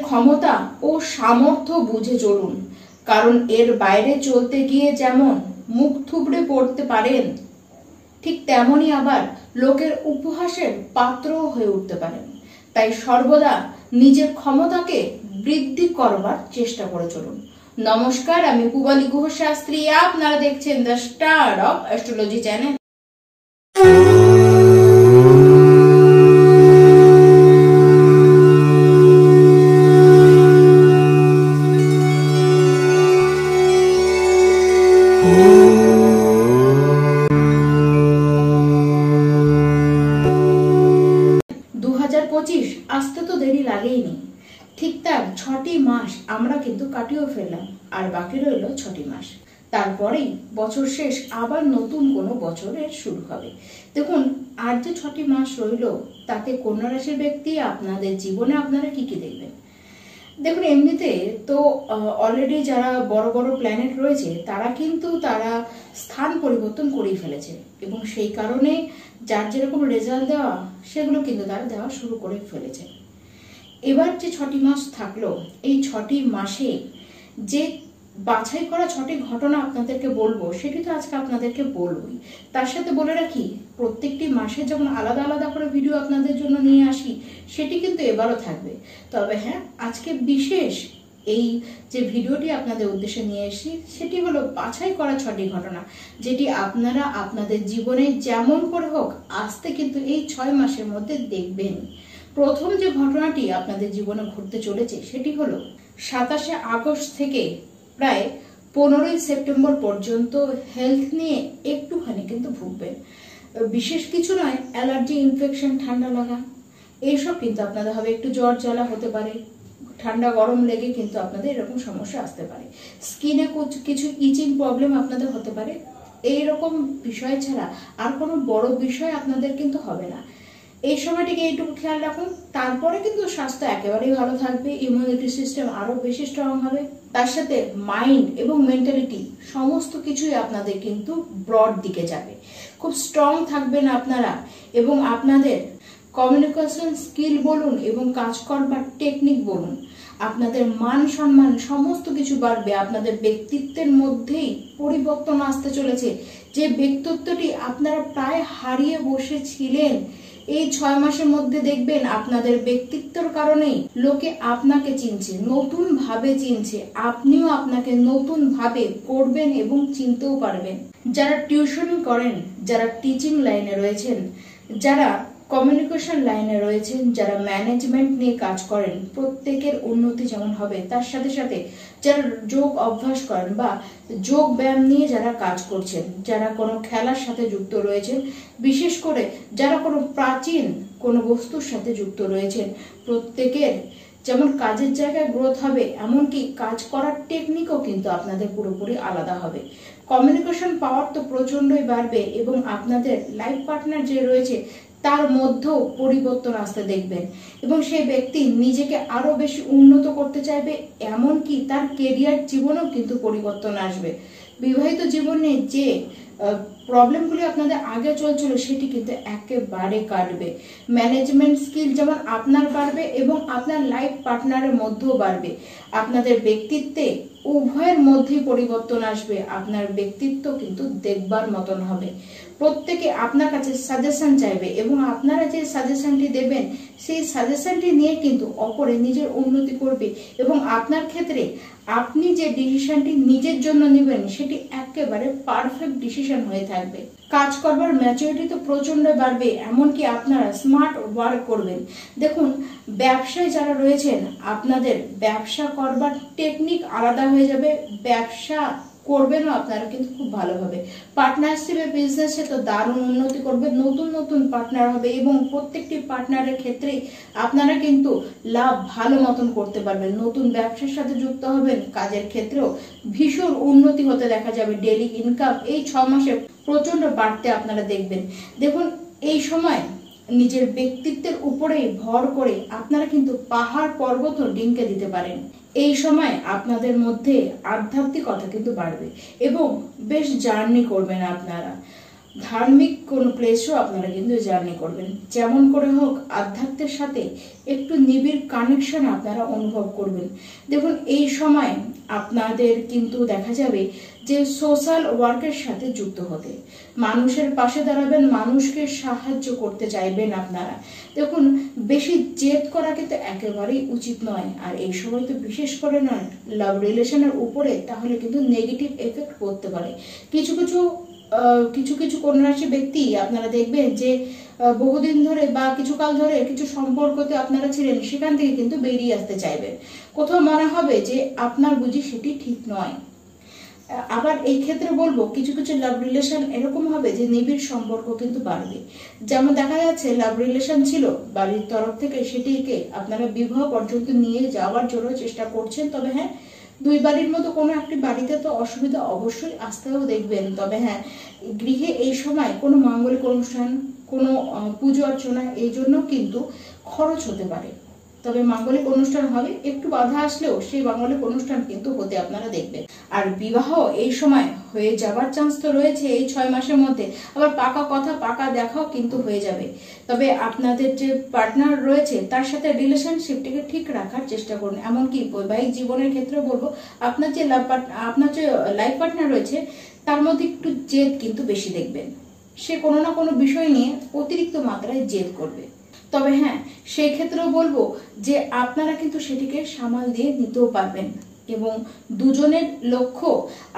ক্ষমতা ও সামর্থ্য বুঝে চলুন, কারণ এর বাইরে চলতে গিয়ে যেমন মুখ থুবড়ে পড়তে পারেন, ঠিক তেমনি আবার লোকের উপহাসের পাত্র হয়ে উঠতে পারেন। তাই সর্বদা নিজের ক্ষমতাকে বৃদ্ধি করবার চেষ্টা করে চলুন। নমস্কার, আমি পূবালী গুহ শাস্ত্রী, আপনারা দেখছেন the star of astrology channel. আসতে তো দেরি লাগেইনি, ঠিক তার 6টি মাস আমরা কিন্তু কাটিয়েও ফেললাম, আর বাকি রইল 6টি মাস। তারপরেই বছর শেষ, আবার নতুন কোনো বছরের শুরু হবে। দেখুন, আর যে 6টি মাস রইল তাতে কন্যা রাশির ব্যক্তি আপনাদের জীবনে আপনারা কি কি দেখবেন। দেখুন, এমনিতে তো অলরেডি যারা বড় বড় প্ল্যানেট রয়েছে তারা কিন্তু স্থান পরিবর্তন করেই ফেলেছে, এবং সেই কারণে যার যেরকম রেজাল্ট দেওয়া সেগুলো কিন্তু তারা দেওয়া শুরু করে ফেলেছে। এবার যে 6টি মাস থাকলো, এই 6টি মাসে যে বাছাই করা 6টি ঘটনা আপনাদেরকে বলবো, সেটি তো আজকে আপনাদেরকে বলবোই। তার সাথে বলে রাখি, প্রত্যেকটি মাসে যখন আলাদা আলাদা করে ভিডিও আপনাদের জন্য নিয়ে আসি, সেটি কিন্তু এবারও থাকবে। তবে হ্যাঁ, আজকে বিশেষ এই যে ভিডিওটি আপনাদের উদ্দেশ্যে নিয়ে এসেছি, সেটি হলো বাছাই করা 6টি ঘটনা, যেটি আপনারা আপনাদের জীবনে যেমন করে হোক আসতে কিন্তু এই 6 মাসের মধ্যে দেখবেন। প্রথম যে ঘটনাটি আপনাদের জীবনে ঘটতে চলেছে সেটি হলো 27শে আগস্ট থেকে প্রায় 15ই সেপ্টেম্বর পর্যন্ত হেলথ নিয়ে একটুখানি কিন্তু ভুগবেন। বিশেষ কিছু নয়, অ্যালার্জি, ইনফেকশন, ঠান্ডা লাগা, এইসব কিন্তু আপনাদের হবে। একটু জ্বর জ্বালা হতে পারে, ঠান্ডা গরম লেগে কিন্তু আপনাদের এরকম সমস্যা আসতে পারে। স্কিনে কিছু ইচিং প্রবলেম আপনাদের হতে পারে। এইরকম বিষয় ছাড়া আর কোনো বড় বিষয় আপনাদের কিন্তু হবে না। এই সময়টিকে এইটুকু খেয়াল রাখুন, তারপরে কিন্তু স্বাস্থ্য একেবারেই ভালো থাকবে, ইমিউনিটি সিস্টেম আরো বেশি স্ট্রং হবে। তার সাথে মাইন্ড এবং মেন্টালিটি সমস্ত কিছুই আপনাদের কিন্তু ব্রড দিকে যাবে, খুব স্ট্রং থাকবেন আপনারা, এবং আপনাদের কমিউনিকেশন স্কিল বলুন এবং কাজ করবার টেকনিক বলুন, আপনাদের মান সম্মান সমস্ত কিছু বাড়বে। আপনাদের ব্যক্তিত্বের মধ্যেই পরিবর্তন আসতে চলেছে। যে ব্যক্তিত্বটি আপনারা প্রায় হারিয়ে বসেছিলেন, এই 6 মাসের মধ্যে দেখবেন আপনাদের ব্যক্তিত্বের কারণেই লোকে আপনাকে চিনছে, নতুন ভাবে চিনছে, আপনিও আপনাকে নতুন ভাবে করবেন এবং চিনতেও পারবেন। যারা টিউশন করেন, যারা টিচিং লাইনে রয়েছেন, যারা কমিউনিকেশন লাইনে রয়েছেন, যারা ম্যানেজমেন্ট নিয়ে কাজ করেন, প্রত্যেকের উন্নতি যেমন হবে, তার সাথে সাথে যারা যোগ অভ্যাস করেন বা যোগ ব্যায়াম নিয়ে যারা কাজ করছেন, যারা কোনো খেলার সাথে যুক্ত রয়েছেন, বিশেষ করে যারা কোনো প্রাচীন কোনো বস্তুর সাথে যুক্ত রয়েছেন, প্রত্যেকের যেমন কাজের জায়গায় গ্রোথ হবে, এমনকি কাজ করার টেকনিকও কিন্তু আপনাদের পুরোপুরি আলাদা হবে। কমিউনিকেশন পাওয়ার তো প্রচন্ডই বাড়বে, এবং আপনাদের লাইফ পার্টনার যে রয়েছে তার মধ্যেও পরিবর্তন আসতে দেখবেন, এবং সেই ব্যক্তি নিজেকে আরো বেশি উন্নত করতে চাইবে, এমনকি তার কেরিয়ার জীবনেও কিন্তু পরিবর্তন আসবে। বিবাহিত জীবনে যে প্রবলেমগুলি আপনাদের আগে চলছিল সেটি কিন্তু একেবারে কাটবে। ম্যানেজমেন্ট স্কিল যেমন আপনার বাড়বে এবং আপনার লাইফ পার্টনারের মধ্যেও বাড়বে। আপনাদের ব্যক্তিত্বে উভয়ের মধ্যেই পরিবর্তন আসবে। আপনার ব্যক্তিত্ব কিন্তু দেখবার মতন হবে। প্রত্যেকে আপনার কাছে সাজেশন চাইবে, এবং আপনারা যে সাজেশনটি দেবেন সেই সাজেশনটি নিয়ে কিন্তু অপরে নিজের উন্নতি করবে, এবং আপনার ক্ষেত্রে আপনি যে ডিসিশনটি নিজের জন্য নেবেন সেটি একেবারে পারফেক্ট ডিসিশন হয়ে থাকবে। কাজ করবার ম্যাচুরিটি তো প্রচন্ড বাড়বে, এমনকি আপনারা স্মার্ট ওয়ার্ক করবেন। দেখুন, ব্যবসায় যারা রয়েছেন, আপনাদের ব্যবসা করবার টেকনিক আলাদা হয়ে যাবে, ব্যবসা করবেনও আপনারা কিন্তু খুব ভালোভাবে। পার্টনারশিপে, বিজনেসে তো দারুণ উন্নতি করবে, নতুন নতুন পার্টনার হবে, এবং প্রত্যেকটি পার্টনারের ক্ষেত্রে আপনারা কিন্তু লাভ ভালো মতন করতে পারবেন। নতুন ব্যবসার সাথে যুক্ত হবেন, কাজের ক্ষেত্রেও ভীষণ উন্নতি হতে দেখা যাবে। ডেইলি ইনকাম এই 6 মাসে প্রচন্ড বাড়তে আপনারা দেখবেন। দেখুন, এই সময় নিজের ব্যক্তিত্বের উপরেই ভর করে আপনারা কিন্তু পাহাড় পর্বত ডিঙ্কে দিতে পারেন। এই সময় আপনাদের মধ্যে আধ্যাত্মিকতা কিন্তু বাড়বে, এবং বেশ জার্নি করবেন আপনারা। ধার্মিক কোনো প্লেসও আপনারা কিন্তু জার্নি করবেন। যেমন করে হোক আধ্যাত্মের সাথে একটু নিবিড় কানেকশন আপনারা অনুভব করবেন। দেখুন এই সময় আপনাদের কিন্তু দেখা যাবে যে সোশ্যাল ওয়ার্কের সাথে যুক্ত হতে, মানুষের পাশে দাঁড়াবেন, মানুষকে সাহায্য করতে চাইবেন আপনারা। দেখুন বেশি জেদ করা কিন্তু একেবারেই উচিত নয়, আর এই সময় তো বিশেষ করে নয় লাভ রিলেশনের উপরে, তাহলে কিন্তু নেগেটিভ এফেক্ট পড়তে পারে। কিছু কিছু কন্যা রাশি ব্যক্তি আপনারা দেখবেন যে বহুদিন ধরে বা কিছু কাল ধরে কিছু সম্পর্কতে আপনারা ছিলেন, সেখান থেকে কিন্তু বেরিয়ে আসতে চাইবেন। কোথাও মনে হবে যে আপনার বুঝি সেটি ঠিক নয়। আবার এই ক্ষেত্রে বলবো কিছু কিছু লাভ রিলেশন এরকম হবে যে নিবিড় সম্পর্ক কিন্তু বাড়বে। যেমন দেখা যাচ্ছে লাভ রিলেশন ছিল, বাড়ির তরফ থেকে সেটিকে আপনারা বিবাহ পর্যন্ত নিয়ে যাওয়ার জন্য চেষ্টা করছেন। তবে হ্যাঁ, দুই বাড়ির মতো কোনো একটি বাড়িতে তো অসুবিধা অবশ্যই আসতেও দেখবেন। তবে হ্যাঁ, গৃহে এই সময় কোনো মাঙ্গলিক অনুষ্ঠান, কোনো পুজো অর্চনা, এই জন্য কিন্তু খরচ হতে পারে। তবে মাঙ্গলিক অনুষ্ঠান হবে, একটু বাধা আসলেও সেই মাঙ্গলিক অনুষ্ঠান কিন্তু হতে আপনারা দেখবেন। আর বিবাহ এই সময় হয়ে যাবার চান্স তো রয়েছে এই 6 মাসের মধ্যে। আবার পাকা কথা, পাকা দেখাও কিন্তু হয়ে যাবে। তবে আপনাদের যে পার্টনার রয়েছে তার সাথে রিলেশনশিপটিকে ঠিক রাখার চেষ্টা করুন। এমনকি বৈবাহিক জীবনের ক্ষেত্রে বলবো, আপনার যে লাইফ পার্টনার রয়েছে তার মধ্যে একটু জেদ কিন্তু বেশি দেখবেন। সে কোনো না কোনো বিষয় নিয়ে অতিরিক্ত মাত্রায় জেদ করবে। তবে হ্যাঁ, সেই ক্ষেত্রেও বলবো যে আপনারা কিন্তু সেটিকে সামাল দিয়ে নিতেও পারবেন, এবং দুজনের লক্ষ্য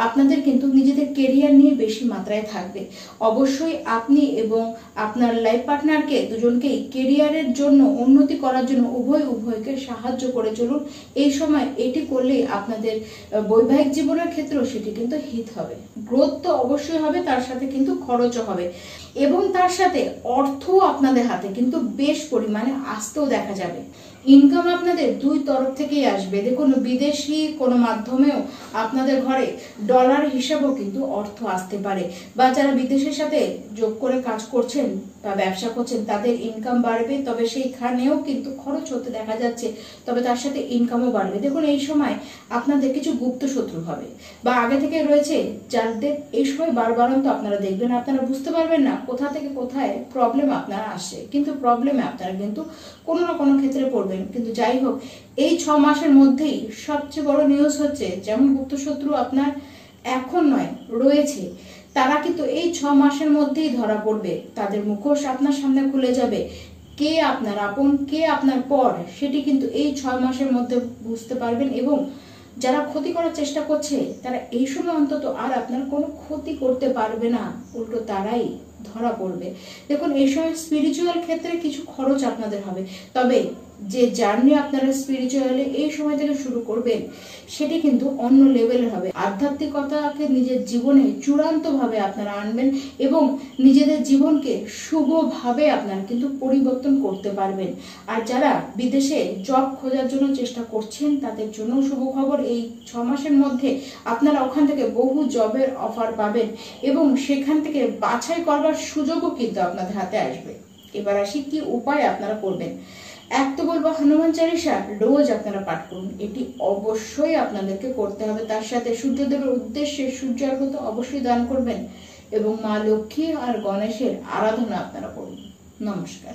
আপনাদের কিন্তু নিজেদের কেরিয়ার নিয়ে বেশি মাত্রায় থাকবে। অবশ্যই আপনি এবং আপনার লাইফ পার্টনারকে দুজনকেই কেরিয়ারের জন্য, উন্নতি করার জন্য উভয়কে সাহায্য করে চলুন। এই সময় এটি করলেই আপনাদের বৈবাহিক জীবনের ক্ষেত্রেও সেটি কিন্তু হিত হবে। গ্রোথ তো অবশ্যই হবে, তার সাথে কিন্তু খরচও হবে, এবং তার সাথে অর্থ আপনাদের হাতে কিন্তু বেশ পরিমাণে আসতেও দেখা যাবে। ইনকাম আপনাদের দুই তরফ থেকেই আসবে। দেখুন বিদেশি কোনো মাধ্যমেও আপনাদের ঘরে ডলার হিসাবেও কিন্তু অর্থ আসতে পারে, বা যারা বিদেশের সাথে যোগ করে কাজ করছেন বা ব্যবসা করছেন তাদের ইনকাম বাড়বে। তবে সেইখানেও কিন্তু খরচ হতে দেখা যাচ্ছে, তবে তার সাথে ইনকামও বাড়বে। দেখুন এই সময় আপনাদের কিছু গুপ্ত শত্রু হবে বা আগে থেকে রয়েছে, যাদের এই সময় বারবারন্ত আপনারা দেখবেন, আপনারা বুঝতে পারবেন না কোথা থেকে কোথায় প্রবলেম আপনারা আসে, কিন্তু প্রবলেমে আপনারা কিন্তু কোনো না কোনো ক্ষেত্রে পড়বেন। কিন্তু যাই হোক, এই 6 মাসের মধ্যেই সবচেয়ে বড় নিউজ হচ্ছে, যেমন গুপ্ত শত্রু আপনার এখন নয় রয়েছে, তারা কিন্তু এই 6 মাসের মধ্যেই ধরা পড়বে। তাদের মুখোশ আপনার সামনে খুলে যাবে। কে আপনার আপন, কে আপনার পর, সেটি কিন্তু এই 6 মাসের মধ্যে বুঝতে পারবেন। এবং যারা ক্ষতি করার চেষ্টা করছে তারা এই সময় অন্তত আর আপনার কোনো ক্ষতি করতে পারবে না, উল্টো তারাই ধরা পড়বে। দেখুন এই সময় স্পিরিচুয়াল ক্ষেত্রে কিছু খরচ আপনাদের হবে, তবে যে জার্নি আপনারা স্পিরিচুয়ালি এই সময় থেকে শুরু করবেন সেটি কিন্তু অন্য লেভেলের হবে। আধ্যাত্মিকতাকে নিজের জীবনে চূড়ান্ত ভাবে আপনারা আনবেন, এবং নিজেদের জীবনকে শুভভাবে আপনারা কিন্তু পরিবর্তন করতে পারবেন। আর যারা বিদেশে জব খোঁজার জন্য চেষ্টা করছেন তাদের জন্য শুভ খবর, এই 6 মাসের মধ্যে আপনারা ওখান থেকে বহু জবের অফার পাবেন, এবং সেখান থেকে বাছাই করবার সুযোগও কিন্তু আপনাদের হাতে আসবে। এবার আসি কি উপায় আপনারা করবেন। এক তো বলবো হনুমান চালিসা রোজ আপনারা পাঠ করুন, এটি অবশ্যই আপনাদেরকে করতে হবে। তার সাথে সূর্যদেবের উদ্দেশ্যে সূর্যার্ঘ্য তো অবশ্যই দান করবেন, এবং মা লক্ষ্মী আর গণেশের আরাধনা আপনারা করুন। নমস্কার।